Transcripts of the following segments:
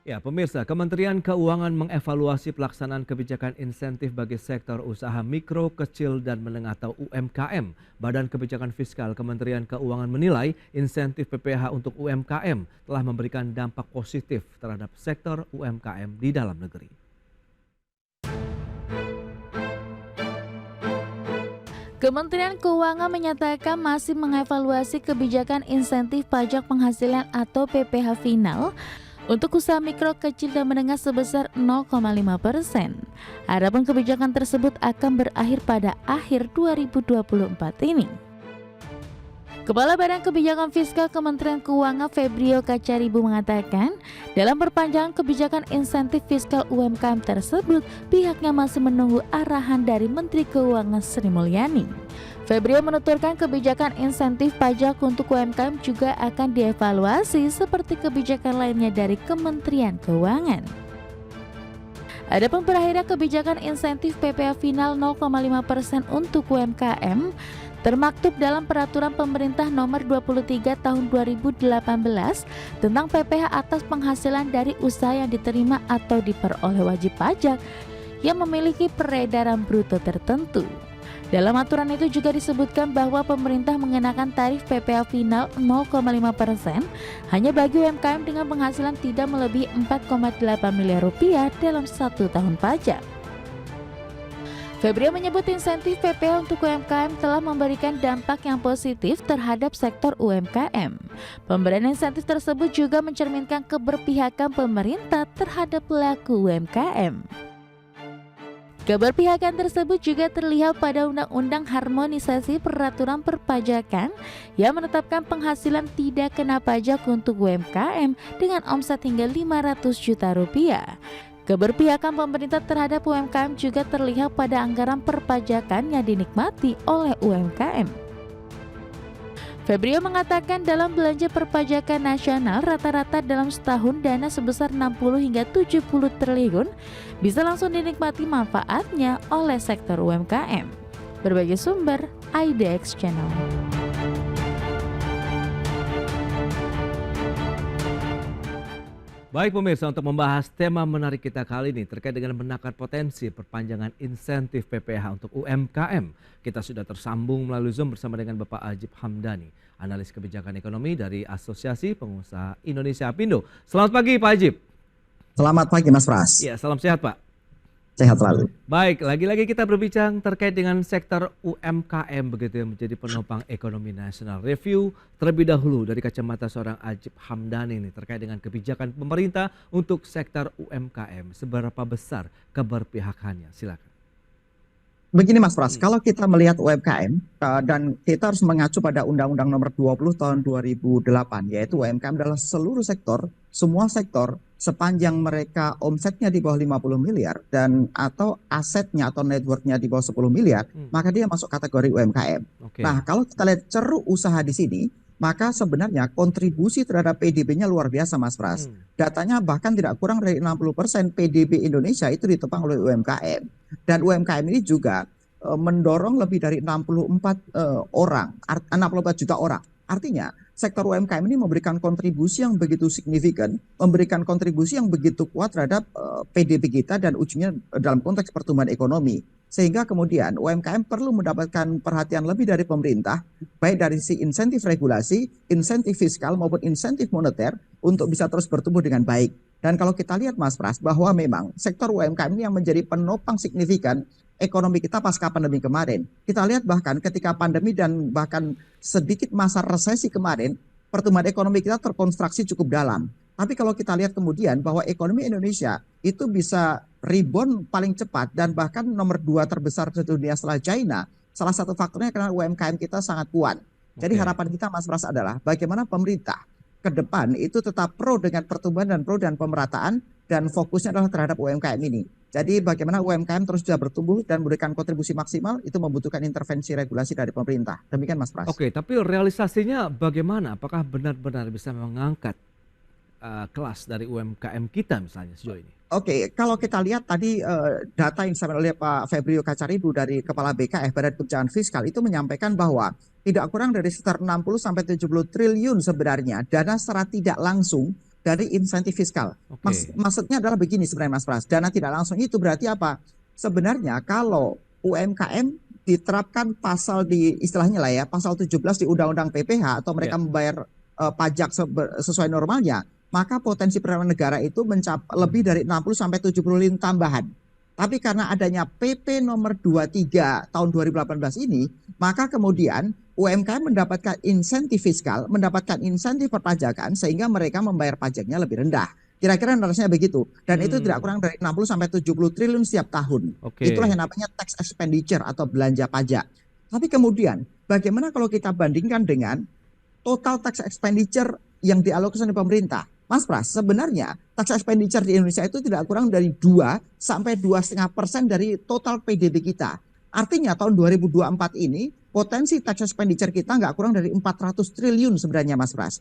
Ya, pemirsa, Kementerian Keuangan mengevaluasi pelaksanaan kebijakan insentif bagi sektor usaha mikro, kecil, dan menengah atau UMKM. Badan Kebijakan Fiskal Kementerian Keuangan menilai insentif PPh untuk UMKM telah memberikan dampak positif terhadap sektor UMKM di dalam negeri. Kementerian Keuangan menyatakan masih mengevaluasi kebijakan insentif pajak penghasilan atau PPh final untuk usaha mikro, kecil, dan menengah sebesar 0,5%. Adapun kebijakan tersebut akan berakhir pada akhir 2024 ini. Kepala Badan Kebijakan Fiskal Kementerian Keuangan Febrio Kacaribu mengatakan, dalam perpanjangan kebijakan insentif fiskal UMKM tersebut, pihaknya masih menunggu arahan dari Menteri Keuangan Sri Mulyani. Febrio menuturkan kebijakan insentif pajak untuk UMKM juga akan dievaluasi seperti kebijakan lainnya dari Kementerian Keuangan. Adapun berakhirnya kebijakan insentif PPh final 0,5% untuk UMKM termaktub dalam Peraturan Pemerintah Nomor 23 Tahun 2018 tentang PPh atas penghasilan dari usaha yang diterima atau diperoleh wajib pajak yang memiliki peredaran bruto tertentu. Dalam aturan itu juga disebutkan bahwa pemerintah mengenakan tarif PPh final 0,5% hanya bagi UMKM dengan penghasilan tidak melebihi 4,8 miliar rupiah dalam 1 tahun pajak. Febrio menyebut insentif PPh untuk UMKM telah memberikan dampak yang positif terhadap sektor UMKM. Pemberian insentif tersebut juga mencerminkan keberpihakan pemerintah terhadap pelaku UMKM. Keberpihakan tersebut juga terlihat pada Undang-Undang Harmonisasi Peraturan Perpajakan yang menetapkan penghasilan tidak kena pajak untuk UMKM dengan omset hingga 500 juta rupiah. Keberpihakan pemerintah terhadap UMKM juga terlihat pada anggaran perpajakan yang dinikmati oleh UMKM. Febrio mengatakan dalam belanja perpajakan nasional rata-rata dalam setahun dana sebesar 60 hingga 70 triliun bisa langsung dinikmati manfaatnya oleh sektor UMKM. Berbagai sumber, IDX Channel. Baik pemirsa, untuk membahas tema menarik kita kali ini terkait dengan menakar potensi perpanjangan insentif PPh untuk UMKM. Kita sudah tersambung melalui Zoom bersama dengan Bapak Ajib Hamdani, analis kebijakan ekonomi dari Asosiasi Pengusaha Indonesia Apindo. Selamat pagi Pak Ajib. Selamat pagi Mas Pras. Ya, salam sehat Pak. Sehat selalu. Baik, lagi-lagi kita berbincang terkait dengan sektor UMKM begitu yang menjadi penopang ekonomi nasional. Review terlebih dahulu dari kacamata seorang Ajib Hamdani ini terkait dengan kebijakan pemerintah untuk sektor UMKM. Seberapa besar keberpihakannya? Silakan. Begini Mas Pras, kalau kita melihat UMKM dan kita harus mengacu pada Undang-Undang Nomor 20 Tahun 2008, yaitu UMKM adalah seluruh sektor, semua sektor sepanjang mereka omsetnya di bawah 50 miliar dan atau asetnya atau networknya di bawah 10 miliar, maka dia masuk kategori UMKM. Oke. Nah, kalau kita lihat ceruk usaha di sini, maka sebenarnya kontribusi terhadap PDB-nya luar biasa Mas Pras. Datanya bahkan tidak kurang dari 60% PDB Indonesia itu ditopang oleh UMKM. Dan UMKM ini juga mendorong lebih dari 64 juta orang. Artinya sektor UMKM ini memberikan kontribusi yang begitu signifikan, memberikan kontribusi yang begitu kuat terhadap PDB kita dan ujungnya dalam konteks pertumbuhan ekonomi. Sehingga kemudian UMKM perlu mendapatkan perhatian lebih dari pemerintah, baik dari sisi insentif regulasi, insentif fiskal maupun insentif moneter untuk bisa terus bertumbuh dengan baik. Dan kalau kita lihat Mas Pras, bahwa memang sektor UMKM ini yang menjadi penopang signifikan ekonomi kita pasca pandemi kemarin. Kita lihat bahkan ketika pandemi dan bahkan sedikit masa resesi kemarin, pertumbuhan ekonomi kita terkonstruksi cukup dalam. Tapi kalau kita lihat kemudian bahwa ekonomi Indonesia itu bisa rebound paling cepat dan bahkan nomor 2 terbesar di dunia setelah China, salah satu faktornya karena UMKM kita sangat kuat. Jadi harapan kita Mas Pras adalah bagaimana pemerintah ke depan itu tetap pro dengan pertumbuhan dan pro dan pemerataan dan fokusnya adalah terhadap UMKM ini. Jadi bagaimana UMKM terus juga bertumbuh dan memberikan kontribusi maksimal itu membutuhkan intervensi regulasi dari pemerintah. Demikian Mas Pras. Oke, tapi realisasinya bagaimana? Apakah benar-benar bisa mengangkat kelas dari UMKM kita misalnya sejauh ini? Oke, kalau kita lihat tadi data yang disampaikan oleh Pak Febrio Kacaribu dari Kepala BKF Badan Kebijakan Fiskal itu menyampaikan bahwa tidak kurang dari sekitar 60 sampai 70 triliun sebenarnya dana secara tidak langsung dari insentif fiskal. Oke. Maksudnya adalah begini sebenarnya Mas Pras, dana tidak langsung itu berarti apa? Sebenarnya kalau UMKM diterapkan pasal di istilahnya lah ya, pasal 17 di Undang-Undang PPH atau mereka Ya. membayar pajak sesuai normalnya, maka potensi penerimaan negara itu lebih dari 60 sampai 70 triliun tambahan. Tapi karena adanya PP nomor 23 tahun 2018 ini, maka kemudian UMKM mendapatkan insentif fiskal, mendapatkan insentif perpajakan sehingga mereka membayar pajaknya lebih rendah. Kira-kira narasinya begitu. Dan itu tidak kurang dari 60 sampai 70 triliun setiap tahun. Oke. Itulah yang namanya tax expenditure atau belanja pajak. Tapi kemudian bagaimana kalau kita bandingkan dengan total tax expenditure yang dialokasikan oleh pemerintah? Mas Pras, sebenarnya tax expenditure di Indonesia itu tidak kurang dari 2 sampai 2,5% dari total PDB kita. Artinya tahun 2024 ini potensi tax expenditure kita nggak kurang dari 400 triliun sebenarnya Mas Pras.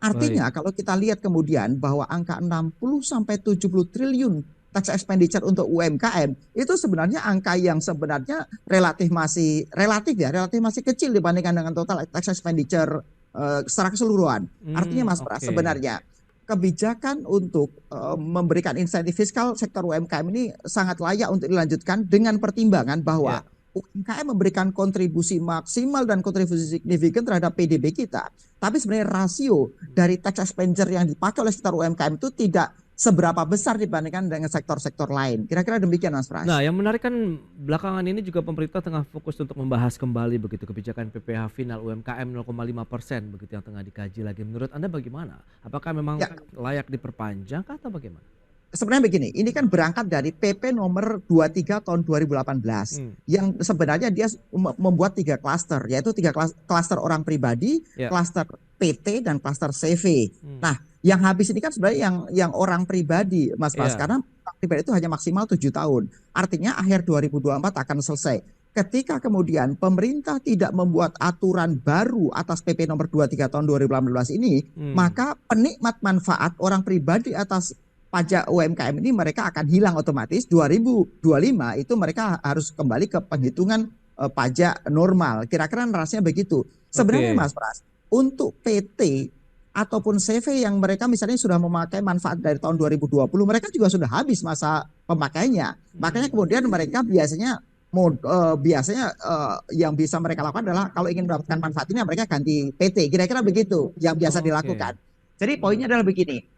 Artinya kalau kita lihat kemudian bahwa angka 60 sampai 70 triliun tax expenditure untuk UMKM itu sebenarnya angka yang sebenarnya relatif masih kecil dibandingkan dengan total tax expenditure secara keseluruhan. Artinya Mas Pras, sebenarnya kebijakan untuk memberikan insentif fiskal sektor UMKM ini sangat layak untuk dilanjutkan dengan pertimbangan bahwa UMKM memberikan kontribusi maksimal dan kontribusi signifikan terhadap PDB kita. Tapi sebenarnya rasio dari tax expenditure yang dipakai oleh sektor UMKM itu tidak seberapa besar dibandingkan dengan sektor-sektor lain. Kira-kira demikian Mas Pras. Nah, yang menarik kan belakangan ini juga pemerintah tengah fokus untuk membahas kembali begitu kebijakan PPh final UMKM 0,5% begitu yang tengah dikaji lagi. Menurut Anda bagaimana? Apakah memang layak diperpanjang atau bagaimana? Sebenarnya begini, ini kan berangkat dari PP nomor 23 tahun 2018 yang sebenarnya dia membuat 3 klaster, yaitu 3 klaster orang pribadi, klaster PT dan klaster CV. Nah, yang habis ini kan sebenarnya yang orang pribadi, Mas Pras, karena orang pribadi itu hanya maksimal 7 tahun. Artinya akhir 2024 akan selesai. Ketika kemudian pemerintah tidak membuat aturan baru atas PP nomor 23 tahun 2018 ini, maka penikmat manfaat orang pribadi atas pajak UMKM ini mereka akan hilang otomatis. 2025 itu mereka harus kembali ke penghitungan pajak normal. Kira-kira narasinya begitu. Sebenarnya Mas Pras, untuk PT ataupun CV yang mereka misalnya sudah memakai manfaat dari tahun 2020, mereka juga sudah habis masa pemakainya. Makanya kemudian mereka biasanya yang bisa mereka lakukan adalah kalau ingin mendapatkan manfaat ini mereka ganti PT. Kira-kira begitu yang biasa dilakukan. Jadi poinnya adalah begini.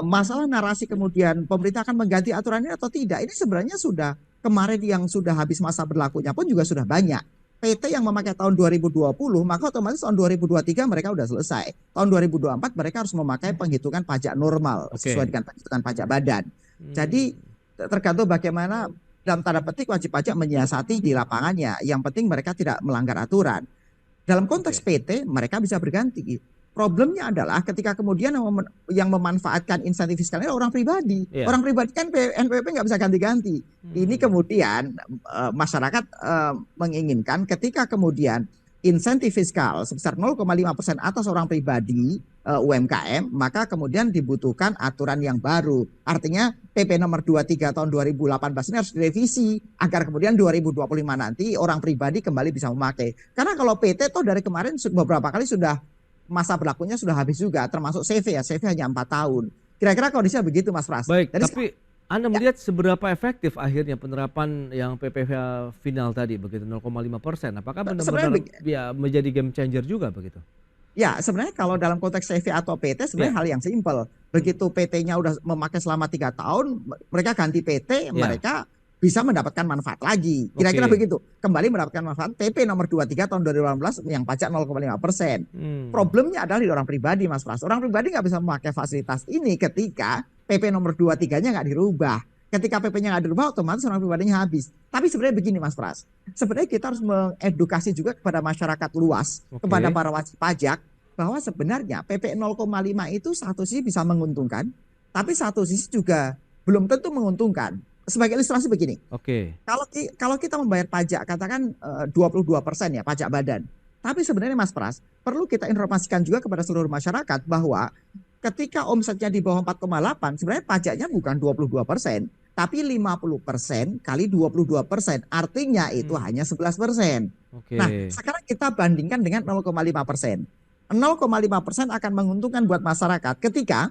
Masalah narasi kemudian pemerintah akan mengganti aturan ini atau tidak, ini sebenarnya sudah kemarin yang sudah habis masa berlakunya pun juga sudah banyak. PT yang memakai tahun 2020 maka otomatis tahun 2023 mereka sudah selesai. Tahun 2024 mereka harus memakai penghitungan pajak normal sesuai dengan penghitungan pajak badan. Jadi tergantung bagaimana dalam tanda petik wajib pajak menyiasati di lapangannya. Yang penting mereka tidak melanggar aturan. Dalam konteks PT mereka bisa berganti. Problemnya adalah ketika kemudian yang memanfaatkan insentif fiskal ini orang pribadi. Orang pribadi kan NPWP nggak bisa ganti-ganti. Ini kemudian masyarakat menginginkan ketika kemudian insentif fiskal sebesar 0,5% atas orang pribadi UMKM, maka kemudian dibutuhkan aturan yang baru. Artinya PP nomor 23 tahun 2018 ini harus direvisi agar kemudian 2025 nanti orang pribadi kembali bisa memakai. Karena kalau PT toh dari kemarin beberapa kali sudah masa berlakunya sudah habis juga, termasuk CV ya, CV hanya 4 tahun. Kira-kira kondisinya begitu Mas Pras. Baik, tapi Anda melihat seberapa efektif akhirnya penerapan yang PPh final tadi begitu 0,5%? Apakah benar-benar menjadi game changer juga begitu? Ya, sebenarnya kalau dalam konteks CV atau PT sebenarnya hal yang simpel. Begitu PT-nya udah memakai selama 3 tahun, mereka ganti PT, mereka bisa mendapatkan manfaat lagi. Kira-kira begitu. Kembali mendapatkan manfaat PP nomor 23 tahun 2018 yang pajak 0,5%. Problemnya adalah di orang pribadi Mas Pras. Orang pribadi nggak bisa memakai fasilitas ini ketika PP nomor 23-nya nggak dirubah. Ketika PP-nya nggak dirubah otomatis orang pribadinya habis. Tapi sebenarnya begini Mas Pras. Sebenarnya kita harus mengedukasi juga kepada masyarakat luas, kepada para wajib pajak, bahwa sebenarnya PP 0,5 itu satu sisi bisa menguntungkan, tapi satu sisi juga belum tentu menguntungkan. Sebagai ilustrasi begini, kalau kita membayar pajak katakan 22% ya pajak badan, tapi sebenarnya Mas Pras perlu kita informasikan juga kepada seluruh masyarakat bahwa ketika omsetnya di bawah 4,8 sebenarnya pajaknya bukan 22%, tapi 50% kali 22%, artinya itu hanya 11%. Nah sekarang kita bandingkan dengan 0,5%. 0,5% akan menguntungkan buat masyarakat ketika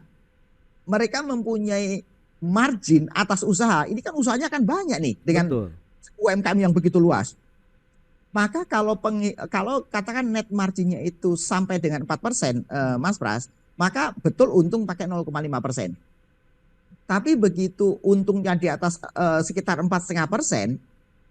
mereka mempunyai margin atas usaha. Ini kan usahanya kan banyak nih dengan Betul. UMKM yang begitu luas. Maka kalau katakan net marginnya itu sampai dengan 4%, Mas Pras, maka betul untung pakai 0,5%. Tapi begitu untungnya di atas sekitar 4,5%,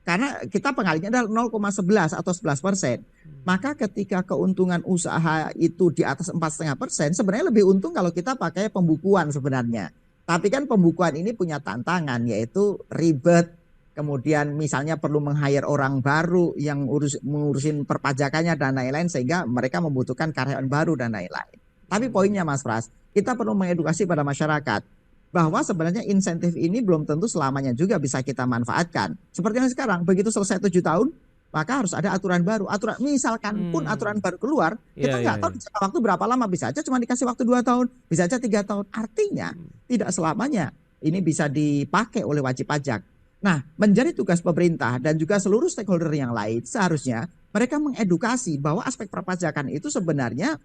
karena kita pengalinya adalah 0,11 atau 11%. Maka ketika keuntungan usaha itu di atas 4,5%, sebenarnya lebih untung kalau kita pakai pembukuan sebenarnya. Tapi kan pembukuan ini punya tantangan, yaitu ribet. Kemudian misalnya perlu meng-hire orang baru yang mengurusin perpajakannya dan lain-lain, sehingga mereka membutuhkan karyawan baru dan lain-lain. Tapi poinnya Mas Pras, kita perlu mengedukasi pada masyarakat bahwa sebenarnya insentif ini belum tentu selamanya juga bisa kita manfaatkan. Seperti yang sekarang, begitu selesai 7 tahun, maka harus ada aturan baru. Misalkan pun aturan baru keluar, kita nggak tahu jangka waktu berapa lama, bisa aja cuma dikasih waktu 2 tahun, bisa aja 3 tahun. Artinya tidak selamanya ini bisa dipakai oleh wajib pajak. Nah, menjadi tugas pemerintah dan juga seluruh stakeholder yang lain, seharusnya mereka mengedukasi bahwa aspek perpajakan itu sebenarnya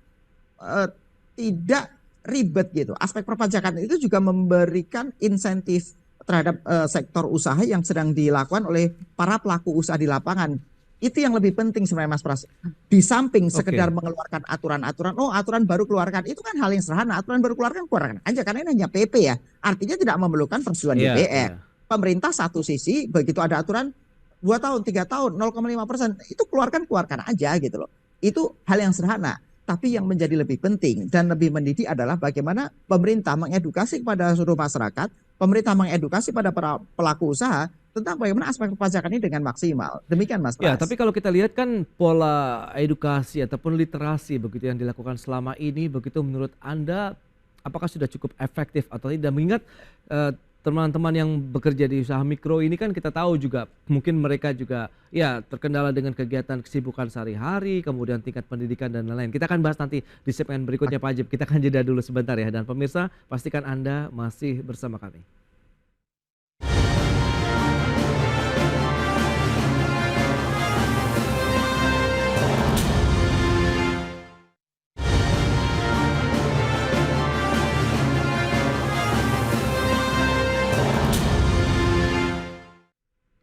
tidak ribet gitu. Aspek perpajakan itu juga memberikan insentif terhadap sektor usaha yang sedang dilakukan oleh para pelaku usaha di lapangan. Itu yang lebih penting sebenarnya Mas Pras. Di samping sekedar mengeluarkan aturan-aturan, aturan baru keluarkan, itu kan hal yang sederhana. Aturan baru keluarkan aja, karena ini hanya PP ya. Artinya tidak memerlukan persetujuan DPR. Pemerintah satu sisi begitu ada aturan 2 tahun, 3 tahun, 0,5%, itu keluarkan aja gitu loh. Itu hal yang sederhana. Tapi yang menjadi lebih penting dan lebih mendidik adalah bagaimana pemerintah mengedukasi kepada seluruh masyarakat, pemerintah mengedukasi pada para pelaku usaha tentang bagaimana aspek perpajakan ini dengan maksimal. Demikian Mas Pras. Ya, tapi kalau kita lihat kan pola edukasi ataupun literasi begitu yang dilakukan selama ini, begitu menurut Anda apakah sudah cukup efektif atau tidak? Mengingat teman-teman yang bekerja di usaha mikro ini kan kita tahu juga mungkin mereka juga ya terkendala dengan kegiatan kesibukan sehari-hari, kemudian tingkat pendidikan dan lain-lain. Kita akan bahas nanti di segmen berikutnya Pak Ajib. Kita akan jeda dulu sebentar ya, dan pemirsa pastikan Anda masih bersama kami.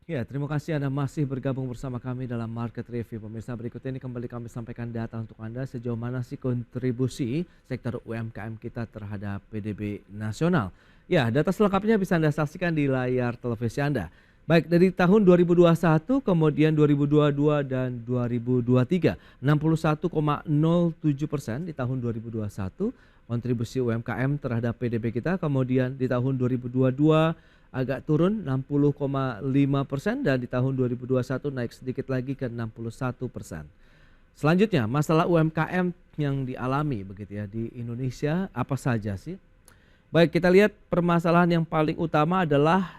Ya, terima kasih Anda masih bergabung bersama kami dalam Market Review. Pemirsa, berikutnya ini kembali kami sampaikan data untuk Anda sejauh mana sih kontribusi sektor UMKM kita terhadap PDB nasional. Ya, data selengkapnya bisa Anda saksikan di layar televisi Anda. Baik dari tahun 2021, kemudian 2022 dan 2023, 61,07% di tahun 2021 kontribusi UMKM terhadap PDB kita, kemudian di tahun 2022 agak turun 60,5% dan di tahun 2021 naik sedikit lagi ke 61%. Selanjutnya masalah UMKM yang dialami begitu ya di Indonesia apa saja sih? Baik, kita lihat permasalahan yang paling utama adalah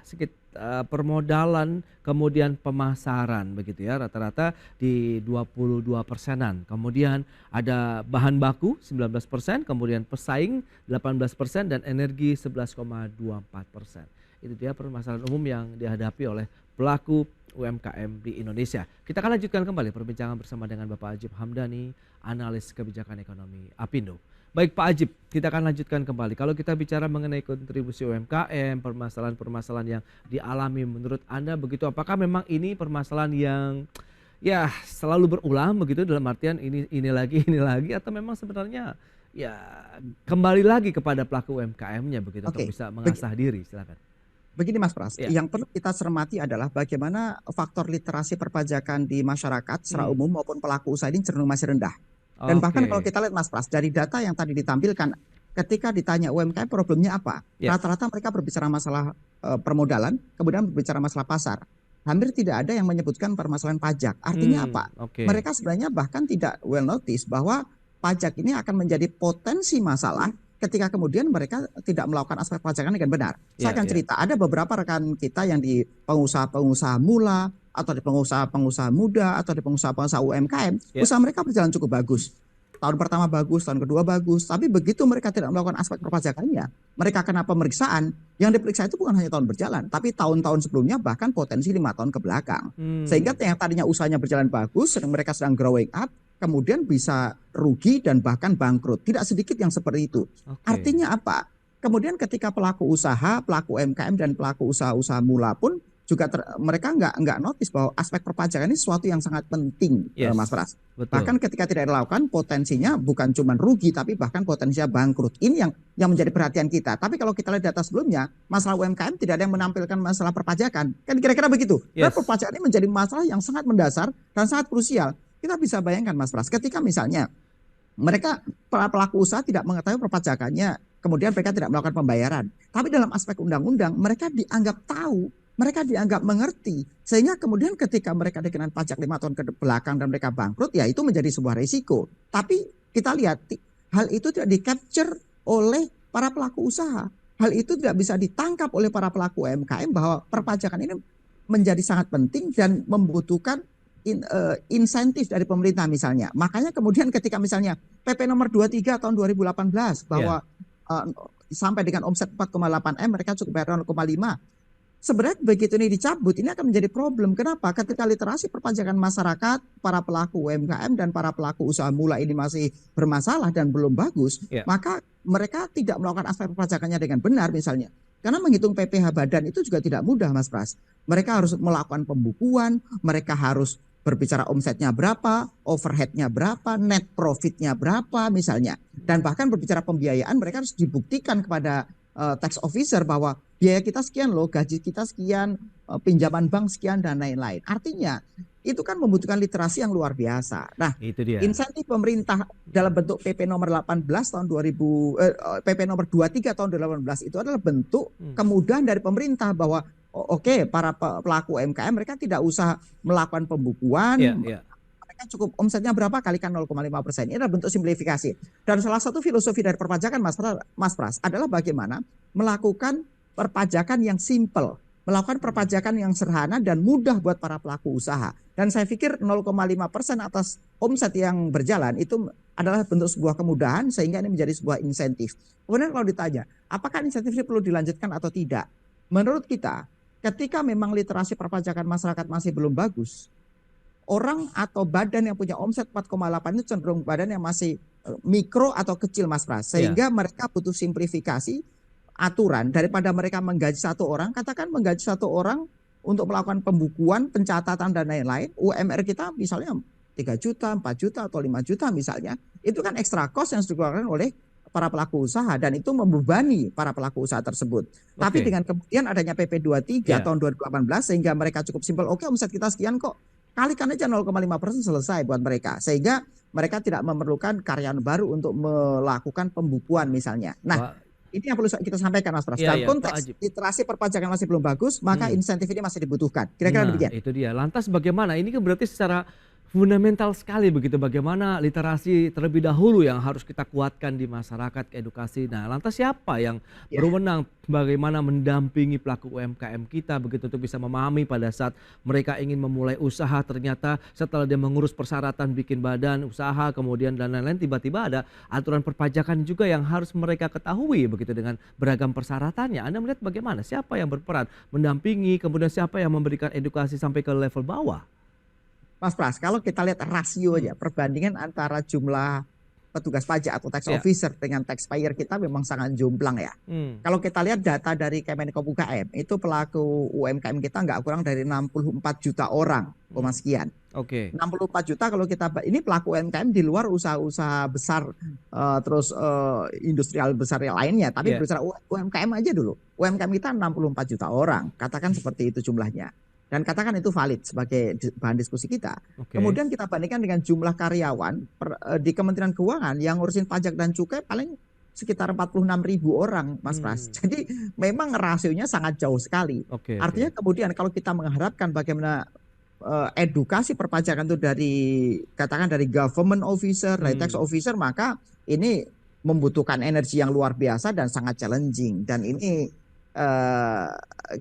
permodalan kemudian pemasaran begitu ya, rata-rata di 22%-an. Kemudian ada bahan baku 19%, kemudian pesaing 18% dan energi 11,24%. Itu dia permasalahan umum yang dihadapi oleh pelaku UMKM di Indonesia. Kita akan lanjutkan kembali perbincangan bersama dengan Bapak Ajib Hamdani, analis kebijakan ekonomi Apindo. Baik Pak Ajib, kita akan lanjutkan kembali. Kalau kita bicara mengenai kontribusi UMKM, permasalahan-permasalahan yang dialami menurut Anda begitu, apakah memang ini permasalahan yang ya selalu berulang begitu, dalam artian ini lagi atau memang sebenarnya ya kembali lagi kepada pelaku UMKM-nya begitu untuk bisa mengasah diri? Silakan. Begini Mas Pras, yang perlu kita cermati adalah bagaimana faktor literasi perpajakan di masyarakat secara umum maupun pelaku usaha ini cenderung masih rendah. Dan bahkan kalau kita lihat Mas Pras, dari data yang tadi ditampilkan, ketika ditanya UMKM problemnya apa, rata-rata mereka berbicara masalah permodalan, kemudian berbicara masalah pasar. Hampir tidak ada yang menyebutkan permasalahan pajak. Artinya apa? Mereka sebenarnya bahkan tidak well notice bahwa pajak ini akan menjadi potensi masalah ketika kemudian mereka tidak melakukan aspek pajakan dengan benar. Saya akan cerita, ada beberapa rekan kita yang di pengusaha-pengusaha mula, atau di pengusaha-pengusaha muda, atau di pengusaha-pengusaha UMKM, usaha mereka berjalan cukup bagus. Tahun pertama bagus, tahun kedua bagus, tapi begitu mereka tidak melakukan aspek perpajakannya, mereka kena pemeriksaan. Yang diperiksa itu bukan hanya tahun berjalan, tapi tahun-tahun sebelumnya, bahkan potensi 5 tahun ke belakang. Sehingga yang tadinya usahanya berjalan bagus, mereka sedang growing up, kemudian bisa rugi dan bahkan bangkrut. Tidak sedikit yang seperti itu. Artinya apa? kemudian ketika pelaku usaha, pelaku UMKM dan pelaku usaha-usaha mula pun juga mereka nggak notice bahwa aspek perpajakan ini sesuatu yang sangat penting, Yes, Mas Pras. betul. Bahkan ketika tidak dilakukan, potensinya bukan cuma rugi, tapi bahkan potensinya bangkrut. Ini yang menjadi perhatian kita. Tapi kalau kita lihat data sebelumnya, masalah UMKM tidak ada yang menampilkan masalah perpajakan. Kan kira-kira begitu. Dan Yes. perpajakan ini menjadi masalah yang sangat mendasar dan sangat krusial. Kita bisa bayangkan, Mas Pras, ketika misalnya mereka para pelaku usaha tidak mengetahui perpajakannya, kemudian mereka tidak melakukan pembayaran. Tapi dalam aspek undang-undang, mereka dianggap tahu, mereka dianggap mengerti, sehingga kemudian ketika mereka dikenakan pajak 5 tahun ke belakang dan mereka bangkrut, ya itu menjadi sebuah risiko. Tapi kita lihat hal itu tidak di-capture oleh para pelaku usaha. Hal itu tidak bisa ditangkap oleh para pelaku UMKM bahwa perpajakan ini menjadi sangat penting dan membutuhkan insentif dari pemerintah misalnya. Makanya kemudian ketika misalnya PP nomor 23 tahun 2018 bahwa sampai dengan omset 4,8 M mereka cukup bayar 0,5. Sebenarnya begitu ini dicabut, ini akan menjadi problem. Kenapa? Ketika literasi perpajakan masyarakat, para pelaku UMKM dan para pelaku usaha mula ini masih bermasalah dan belum bagus, maka mereka tidak melakukan aspek perpajakannya dengan benar misalnya. Karena menghitung PPh badan itu juga tidak mudah, Mas Pras. Mereka harus melakukan pembukuan, mereka harus berbicara omsetnya berapa, overheadnya berapa, net profitnya berapa misalnya. Dan bahkan berbicara pembiayaan, mereka harus dibuktikan kepada tax officer bahwa biaya kita sekian loh, gaji kita sekian, pinjaman bank sekian dan lain-lain. Artinya itu kan membutuhkan literasi yang luar biasa. Nah, itu dia. Insentif pemerintah dalam bentuk PP nomor 18 tahun 2000 PP nomor 23 tahun 2018 itu adalah bentuk kemudahan dari pemerintah bahwa oke, para pelaku UMKM mereka tidak usah melakukan pembukuan. Cukup omsetnya berapa kalikan 0,5%. Ini adalah bentuk simplifikasi. Dan salah satu filosofi dari perpajakan Mas Pras adalah bagaimana melakukan perpajakan yang simple, melakukan perpajakan yang sederhana dan mudah buat para pelaku usaha. Dan saya pikir 0,5% atas omset yang berjalan itu adalah bentuk sebuah kemudahan sehingga ini menjadi sebuah insentif. Kemudian kalau ditanya, apakah insentif ini perlu dilanjutkan atau tidak? Menurut kita, ketika memang literasi perpajakan masyarakat masih belum bagus, orang atau badan yang punya omset 4,8 itu cenderung badan yang masih mikro atau kecil, Mas Pras. Sehingga mereka butuh simplifikasi aturan daripada mereka menggaji satu orang. Katakan menggaji satu orang untuk melakukan pembukuan, pencatatan dan lain-lain. UMR kita misalnya 3 juta, 4 juta atau 5 juta misalnya. Itu kan ekstra cost yang dikeluarkan oleh para pelaku usaha dan itu membebani para pelaku usaha tersebut. Tapi dengan kemudian adanya PP 23 tahun 2018 sehingga mereka cukup simpel, oke omset kita sekian kok. Kalikan aja 0,5% selesai buat mereka. Sehingga mereka tidak memerlukan karyawan baru untuk melakukan pembukuan misalnya. Nah, ini yang perlu kita sampaikan, Mas Pras. Dalam konteks literasi perpajakan masih belum bagus, maka insentif ini masih dibutuhkan. Kira-kira demikian. Itu dia. Lantas bagaimana? Ini kan berarti secara fundamental sekali begitu bagaimana literasi terlebih dahulu yang harus kita kuatkan di masyarakat, edukasi. Nah, lantas siapa yang berwenang bagaimana mendampingi pelaku UMKM kita begitu untuk bisa memahami pada saat mereka ingin memulai usaha, ternyata setelah dia mengurus persyaratan bikin badan usaha kemudian dan lain-lain, tiba-tiba ada aturan perpajakan juga yang harus mereka ketahui begitu dengan beragam persyaratannya. Anda melihat bagaimana? Siapa yang berperan mendampingi, kemudian siapa yang memberikan edukasi sampai ke level bawah? Mas Pras, kalau kita lihat rasio aja, perbandingan antara jumlah petugas pajak atau tax officer dengan taxpayer kita memang sangat jomplang ya. Kalau kita lihat data dari Kemenko UKM, itu pelaku UMKM kita nggak kurang dari 64 juta orang, sekian. 64 juta kalau kita, ini pelaku UMKM di luar usaha-usaha besar, terus industrial besar yang lainnya. Tapi berbicara UMKM aja dulu. UMKM kita 64 juta orang, katakan seperti itu jumlahnya. Dan katakan itu valid sebagai bahan diskusi kita. Kemudian kita bandingkan dengan jumlah karyawan di Kementerian Keuangan yang ngurusin pajak dan cukai paling sekitar 46.000 orang, Mas Pras. Jadi memang rasionya sangat jauh sekali. Artinya kemudian kalau kita mengharapkan bagaimana edukasi perpajakan itu dari katakan dari government officer, dari tax officer, maka ini membutuhkan energi yang luar biasa dan sangat challenging. Dan ini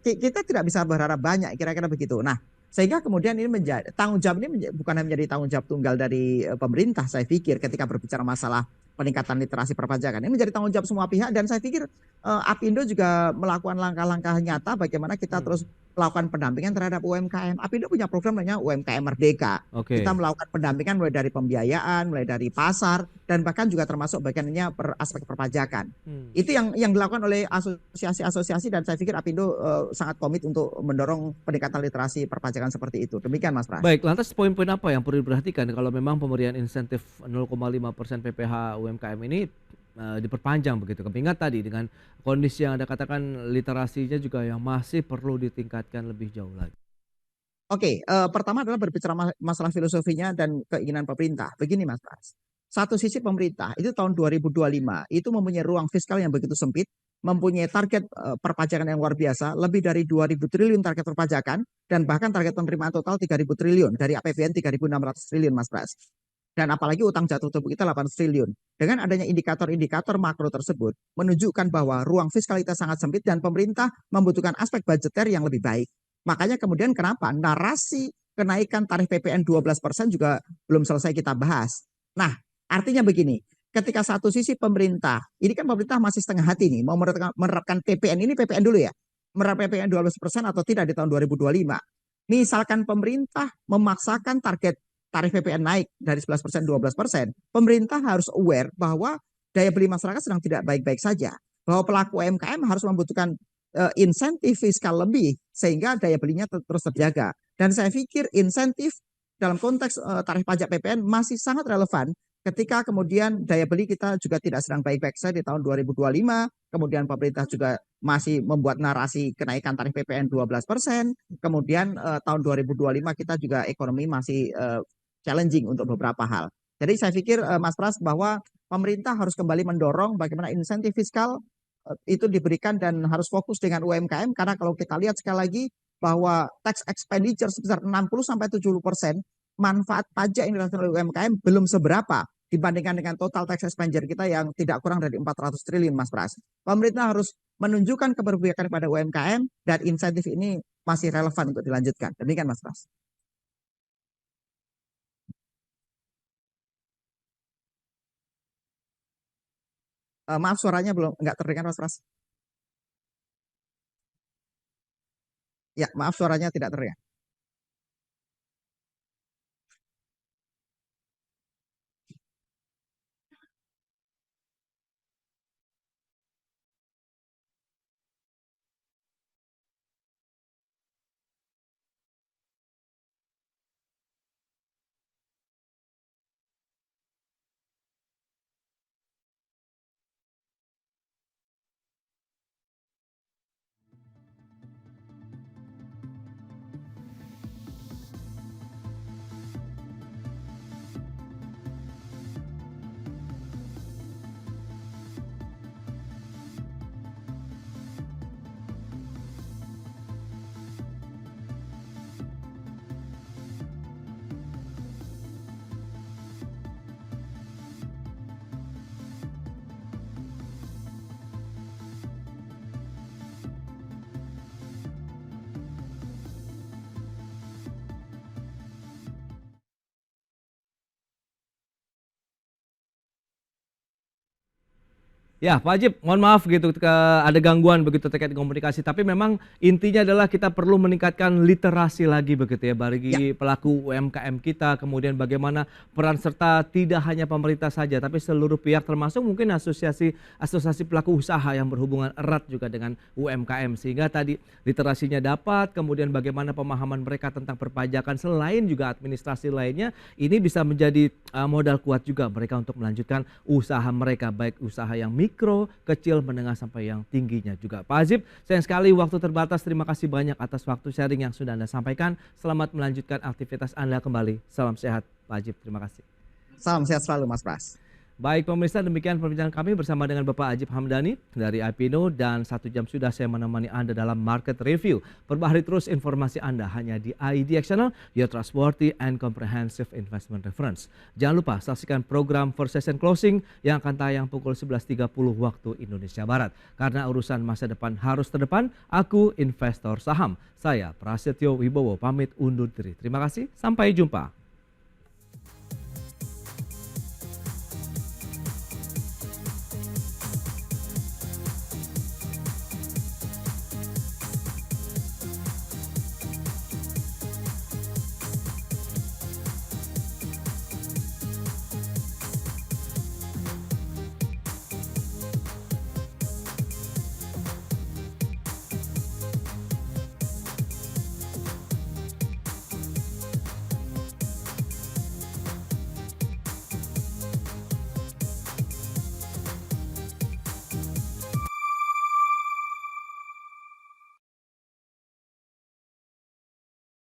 kita tidak bisa berharap banyak, kira-kira begitu. Nah, sehingga kemudian ini menjadi tanggung jawab ini bukan hanya menjadi tanggung jawab tunggal dari pemerintah. Saya pikir ketika berbicara masalah peningkatan literasi perpajakan ini menjadi tanggung jawab semua pihak. Dan saya pikir Apindo juga melakukan langkah-langkah nyata bagaimana kita terus melakukan pendampingan terhadap UMKM. Apindo punya program namanya UMKM Merdeka. Oke. Kita melakukan pendampingan mulai dari pembiayaan, mulai dari pasar, dan bahkan juga termasuk bagiannya aspek perpajakan. Itu yang dilakukan oleh asosiasi-asosiasi, dan saya pikir Apindo sangat komit untuk mendorong peningkatan literasi perpajakan seperti itu. Demikian Mas Pras. Baik, lantas poin-poin apa yang perlu diperhatikan kalau memang pemberian insentif 0,5% PPh UMKM ini diperpanjang begitu? Mengingat tadi dengan kondisi yang Anda katakan literasinya juga yang masih perlu ditingkatkan lebih jauh lagi. Oke, pertama adalah berbicara masalah filosofinya dan keinginan pemerintah. Begini Mas Pras, satu sisi pemerintah itu tahun 2025 itu mempunyai ruang fiskal yang begitu sempit, mempunyai target perpajakan yang luar biasa, lebih dari 2.000 triliun target perpajakan, dan bahkan target penerimaan total 3.000 triliun, dari APBN 3.600 triliun Mas Pras. Dan apalagi utang jatuh tubuh kita 800 triliun. Dengan adanya indikator-indikator makro tersebut, menunjukkan bahwa ruang fiskal kita sangat sempit dan pemerintah membutuhkan aspek budgeter yang lebih baik. Makanya kemudian kenapa narasi kenaikan tarif PPN 12% juga belum selesai kita bahas. Nah, artinya begini, ketika satu sisi pemerintah, ini kan pemerintah masih setengah hati nih, mau menerapkan PPN ini, PPN dulu ya, menerapkan PPN 12% atau tidak di tahun 2025. Misalkan pemerintah memaksakan target tarif PPN naik dari 11% 12%, pemerintah harus aware bahwa daya beli masyarakat sedang tidak baik-baik saja. Bahwa pelaku UMKM harus membutuhkan insentif fiskal lebih sehingga daya belinya terus terjaga. Dan saya pikir insentif dalam konteks tarif pajak PPN masih sangat relevan ketika kemudian daya beli kita juga tidak sedang baik-baik saja di tahun 2025, kemudian pemerintah juga masih membuat narasi kenaikan tarif PPN 12%, kemudian tahun 2025 kita juga ekonomi masih challenging untuk beberapa hal. Jadi saya pikir Mas Pras bahwa pemerintah harus kembali mendorong bagaimana insentif fiskal itu diberikan dan harus fokus dengan UMKM, karena kalau kita lihat sekali lagi bahwa tax expenditure sebesar 60-70%, manfaat pajak yang dirasakan oleh UMKM belum seberapa dibandingkan dengan total tax expenditure kita yang tidak kurang dari 400 triliun Mas Pras. Pemerintah harus menunjukkan keberpihakan kepada UMKM dan insentif ini masih relevan untuk dilanjutkan. Demikian Mas Pras. Maaf suaranya belum nggak terdengar Mas Pras. Ya, maaf suaranya tidak terdengar. Ya, Pak Ajib, mohon maaf gitu ada gangguan begitu terkait komunikasi. Tapi memang intinya adalah kita perlu meningkatkan literasi lagi begitu ya bagi pelaku UMKM kita. Kemudian bagaimana peran serta tidak hanya pemerintah saja, tapi seluruh pihak termasuk mungkin asosiasi pelaku usaha yang berhubungan erat juga dengan UMKM. Sehingga tadi literasinya dapat, kemudian bagaimana pemahaman mereka tentang perpajakan selain juga administrasi lainnya, ini bisa menjadi modal kuat juga mereka untuk melanjutkan usaha mereka, baik usaha yang mikro, kecil, menengah sampai yang tingginya juga. Pak Ajib, sayang sekali waktu terbatas. Terima kasih banyak atas waktu sharing yang sudah Anda sampaikan. Selamat melanjutkan aktivitas Anda kembali. Salam sehat Pak Ajib, terima kasih. Salam sehat selalu Mas Pras. Baik pemirsa, demikian perbincangan kami bersama dengan Bapak Ajib Hamdani dari Apindo, dan 1 jam sudah saya menemani Anda dalam Market Review. Perbaharui terus informasi Anda hanya di IDX Channel, your trustworthy and comprehensive investment reference. Jangan lupa saksikan program First Session Closing yang akan tayang pukul 11.30 waktu Indonesia Barat. Karena urusan masa depan harus terdepan, aku investor saham. Saya Prasetyo Wibowo pamit undur diri. Terima kasih, sampai jumpa.